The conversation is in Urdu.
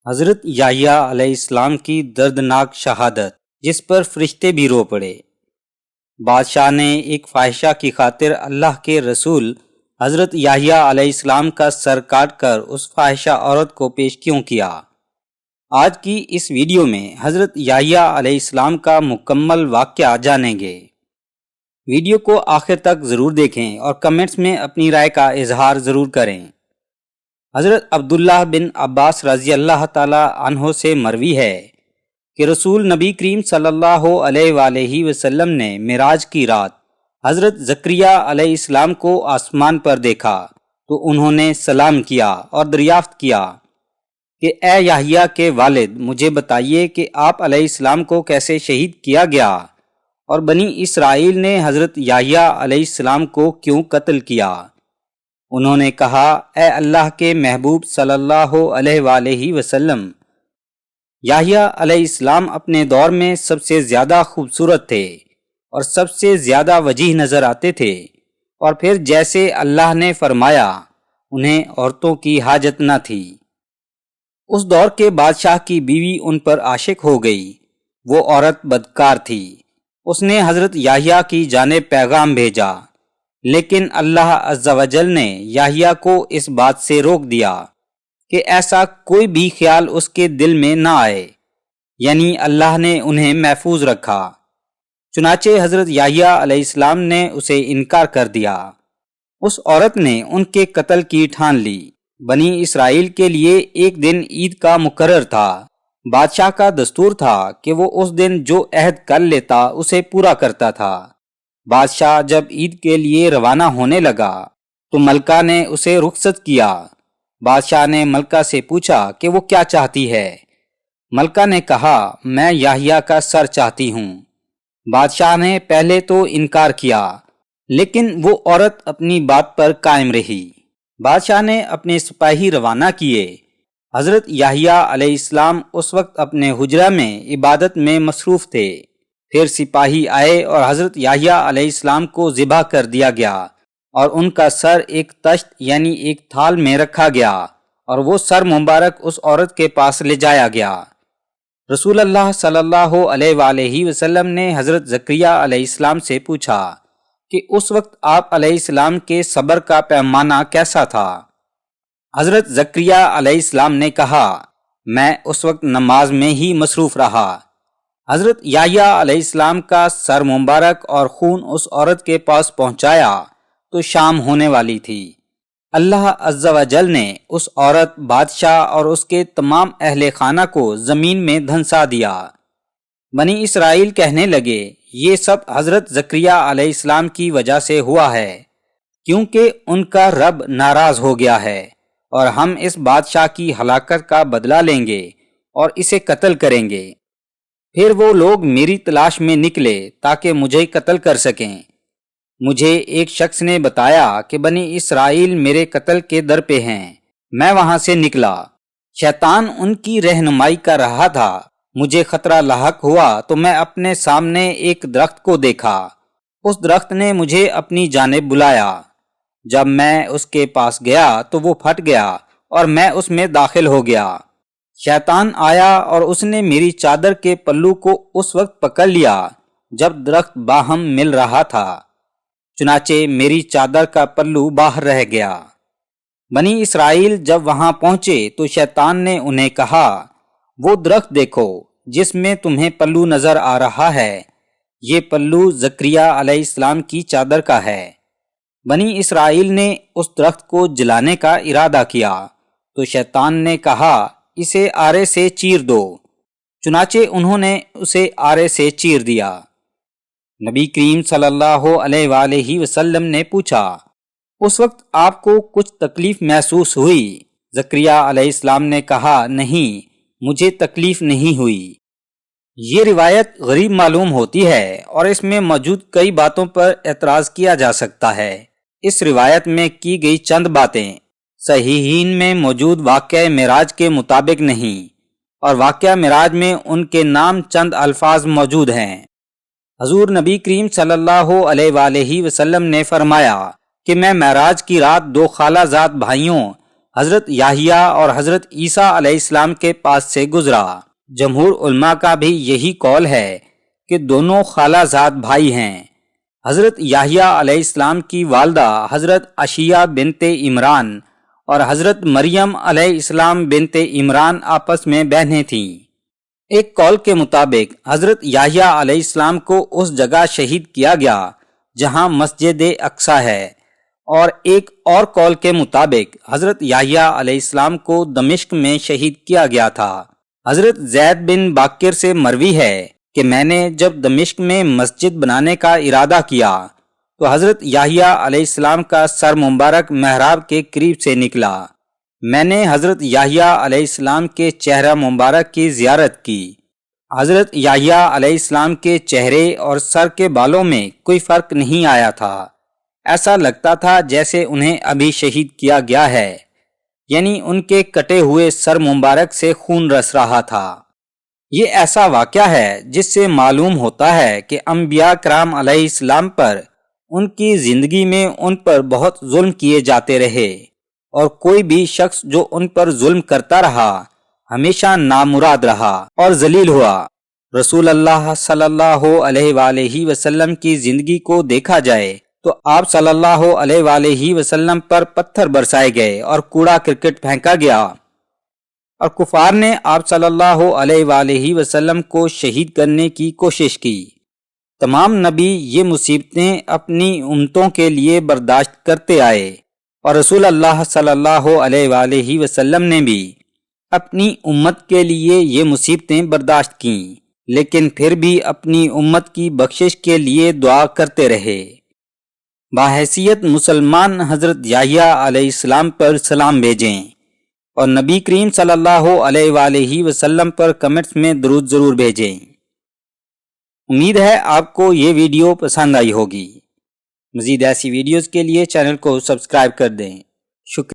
حضرت یحییٰ علیہ السلام کی دردناک شہادت جس پر فرشتے بھی رو پڑے۔ بادشاہ نے ایک فاحشہ کی خاطر اللہ کے رسول حضرت یحییٰ علیہ السلام کا سر کاٹ کر اس فاحشہ عورت کو پیش کیوں کیا؟ آج کی اس ویڈیو میں حضرت یحییٰ علیہ السلام کا مکمل واقعہ جانیں گے۔ ویڈیو کو آخر تک ضرور دیکھیں اور کمنٹس میں اپنی رائے کا اظہار ضرور کریں۔ حضرت عبداللہ بن عباس رضی اللہ تعالی عنہ سے مروی ہے کہ رسول نبی کریم صلی اللہ علیہ وآلہ وسلم نے معراج کی رات حضرت زکریا علیہ السلام کو آسمان پر دیکھا تو انہوں نے سلام کیا اور دریافت کیا کہ اے یحییٰ کے والد، مجھے بتائیے کہ آپ علیہ السلام کو کیسے شہید کیا گیا اور بنی اسرائیل نے حضرت یحییٰ علیہ السلام کو کیوں قتل کیا؟ انہوں نے کہا، اے اللہ کے محبوب صلی اللہ علیہ وآلہ وسلم، یحییٰ علیہ السلام اپنے دور میں سب سے زیادہ خوبصورت تھے اور سب سے زیادہ وجیح نظر آتے تھے، اور پھر جیسے اللہ نے فرمایا انہیں عورتوں کی حاجت نہ تھی۔ اس دور کے بادشاہ کی بیوی ان پر عاشق ہو گئی۔ وہ عورت بدکار تھی۔ اس نے حضرت یحییٰ کی جانب پیغام بھیجا، لیکن اللہ عز و جل نے یحییٰ کو اس بات سے روک دیا کہ ایسا کوئی بھی خیال اس کے دل میں نہ آئے، یعنی اللہ نے انہیں محفوظ رکھا۔ چنانچہ حضرت یحییٰ علیہ السلام نے اسے انکار کر دیا۔ اس عورت نے ان کے قتل کی ٹھان لی۔ بنی اسرائیل کے لیے ایک دن عید کا مقرر تھا۔ بادشاہ کا دستور تھا کہ وہ اس دن جو عہد کر لیتا اسے پورا کرتا تھا۔ بادشاہ جب عید کے لیے روانہ ہونے لگا تو ملکہ نے اسے رخصت کیا۔ بادشاہ نے ملکہ سے پوچھا کہ وہ کیا چاہتی ہے۔ ملکہ نے کہا، میں یحییٰ کا سر چاہتی ہوں۔ بادشاہ نے پہلے تو انکار کیا، لیکن وہ عورت اپنی بات پر قائم رہی۔ بادشاہ نے اپنے سپاہی روانہ کیے۔ حضرت یحییٰ علیہ السلام اس وقت اپنے حجرہ میں عبادت میں مصروف تھے۔ پھر سپاہی آئے اور حضرت یحییٰ علیہ السلام کو ذبح کر دیا گیا اور ان کا سر ایک تشت یعنی ایک تھال میں رکھا گیا اور وہ سر مبارک اس عورت کے پاس لے جایا گیا۔ رسول اللہ صلی اللہ علیہ وآلہ وسلم نے حضرت زکریا علیہ السلام سے پوچھا کہ اس وقت آپ علیہ السلام کے صبر کا پیمانہ کیسا تھا؟ حضرت زکریا علیہ السلام نے کہا، میں اس وقت نماز میں ہی مصروف رہا۔ حضرت یحییٰ علیہ السلام کا سر مبارک اور خون اس عورت کے پاس پہنچایا تو شام ہونے والی تھی۔ اللہ عز و جل نے اس عورت، بادشاہ اور اس کے تمام اہل خانہ کو زمین میں دھنسا دیا۔ بنی اسرائیل کہنے لگے، یہ سب حضرت زکریا علیہ السلام کی وجہ سے ہوا ہے، کیونکہ ان کا رب ناراض ہو گیا ہے، اور ہم اس بادشاہ کی ہلاکت کا بدلہ لیں گے اور اسے قتل کریں گے۔ پھر وہ لوگ میری تلاش میں نکلے تاکہ مجھے قتل کر سکیں۔ مجھے ایک شخص نے بتایا کہ بنی اسرائیل میرے قتل کے در پہ ہیں۔ میں وہاں سے نکلا۔ شیطان ان کی رہنمائی کر رہا تھا۔ مجھے خطرہ لاحق ہوا تو میں اپنے سامنے ایک درخت کو دیکھا۔ اس درخت نے مجھے اپنی جانب بلایا۔ جب میں اس کے پاس گیا تو وہ پھٹ گیا اور میں اس میں داخل ہو گیا۔ شیطان آیا اور اس نے میری چادر کے پلو کو اس وقت پکڑ لیا جب درخت باہم مل رہا تھا، چنانچہ میری چادر کا پلو باہر رہ گیا۔ بنی اسرائیل جب وہاں پہنچے تو شیطان نے انہیں کہا، وہ درخت دیکھو جس میں تمہیں پلو نظر آ رہا ہے، یہ پلو زکریا علیہ السلام کی چادر کا ہے۔ بنی اسرائیل نے اس درخت کو جلانے کا ارادہ کیا تو شیطان نے کہا، اسے آرے سے چیر دو۔ چنانچہ انہوں نے اسے آرے سے چیر دیا۔ نبی کریم صلی اللہ علیہ وآلہ وسلم نے پوچھا، اس وقت آپ کو کچھ تکلیف محسوس ہوئی؟ زکریا علیہ السلام نے کہا، نہیں، مجھے تکلیف نہیں ہوئی۔ یہ روایت غریب معلوم ہوتی ہے اور اس میں موجود کئی باتوں پر اعتراض کیا جا سکتا ہے۔ اس روایت میں کی گئی چند باتیں صحیحین میں موجود واقعہ معراج کے مطابق نہیں، اور واقعہ معراج میں ان کے نام چند الفاظ موجود ہیں۔ حضور نبی کریم صلی اللہ علیہ وآلہ وسلم نے فرمایا کہ میں معراج کی رات دو خالہ زاد بھائیوں حضرت یحییٰ اور حضرت عیسیٰ علیہ السلام کے پاس سے گزرا۔ جمہور علماء کا بھی یہی قول ہے کہ دونوں خالہ زاد بھائی ہیں۔ حضرت یحییٰ علیہ السلام کی والدہ حضرت عشیہ بنت عمران اور حضرت مریم علیہ السلام بنت عمران آپس میں بہنیں تھیں۔ ایک قول کے مطابق حضرت یحییٰ علیہ السلام کو اس جگہ شہید کیا گیا جہاں مسجد اقصی ہے، اور ایک اور قول کے مطابق حضرت یحییٰ علیہ السلام کو دمشق میں شہید کیا گیا تھا۔ حضرت زید بن باقر سے مروی ہے کہ میں نے جب دمشق میں مسجد بنانے کا ارادہ کیا تو حضرت یحییٰ علیہ السلام کا سر مبارک محراب کے قریب سے نکلا۔ میں نے حضرت یحییٰ علیہ السلام کے چہرہ مبارک کی زیارت کی۔ حضرت یحییٰ علیہ السلام کے چہرے اور سر کے بالوں میں کوئی فرق نہیں آیا تھا، ایسا لگتا تھا جیسے انہیں ابھی شہید کیا گیا ہے، یعنی ان کے کٹے ہوئے سر مبارک سے خون رس رہا تھا۔ یہ ایسا واقعہ ہے جس سے معلوم ہوتا ہے کہ انبیاء کرام علیہ السلام پر ان کی زندگی میں ان پر بہت ظلم کیے جاتے رہے، اور کوئی بھی شخص جو ان پر ظلم کرتا رہا ہمیشہ نامراد رہا اور ذلیل ہوا۔ رسول اللہ صلی اللہ علیہ وآلہ وسلم کی زندگی کو دیکھا جائے تو آپ صلی اللہ علیہ وآلہ وسلم پر پتھر برسائے گئے اور کوڑا کرکٹ پھینکا گیا، اور کفار نے آپ صلی اللہ علیہ وآلہ وسلم کو شہید کرنے کی کوشش کی۔ تمام نبی یہ مصیبتیں اپنی امتوں کے لیے برداشت کرتے آئے، اور رسول اللہ صلی اللہ علیہ وآلہ وسلم نے بھی اپنی امت کے لیے یہ مصیبتیں برداشت کیں، لیکن پھر بھی اپنی امت کی بخشش کے لیے دعا کرتے رہے۔ بحیثیت مسلمان حضرت یحییٰ علیہ السلام پر سلام بھیجیں، اور نبی کریم صلی اللہ علیہ وآلہ وسلم پر کمنٹس میں درود ضرور بھیجیں۔ امید ہے آپ کو یہ ویڈیو پسند آئی ہوگی۔ مزید ایسی ویڈیوز کے لیے چینل کو سبسکرائب کر دیں۔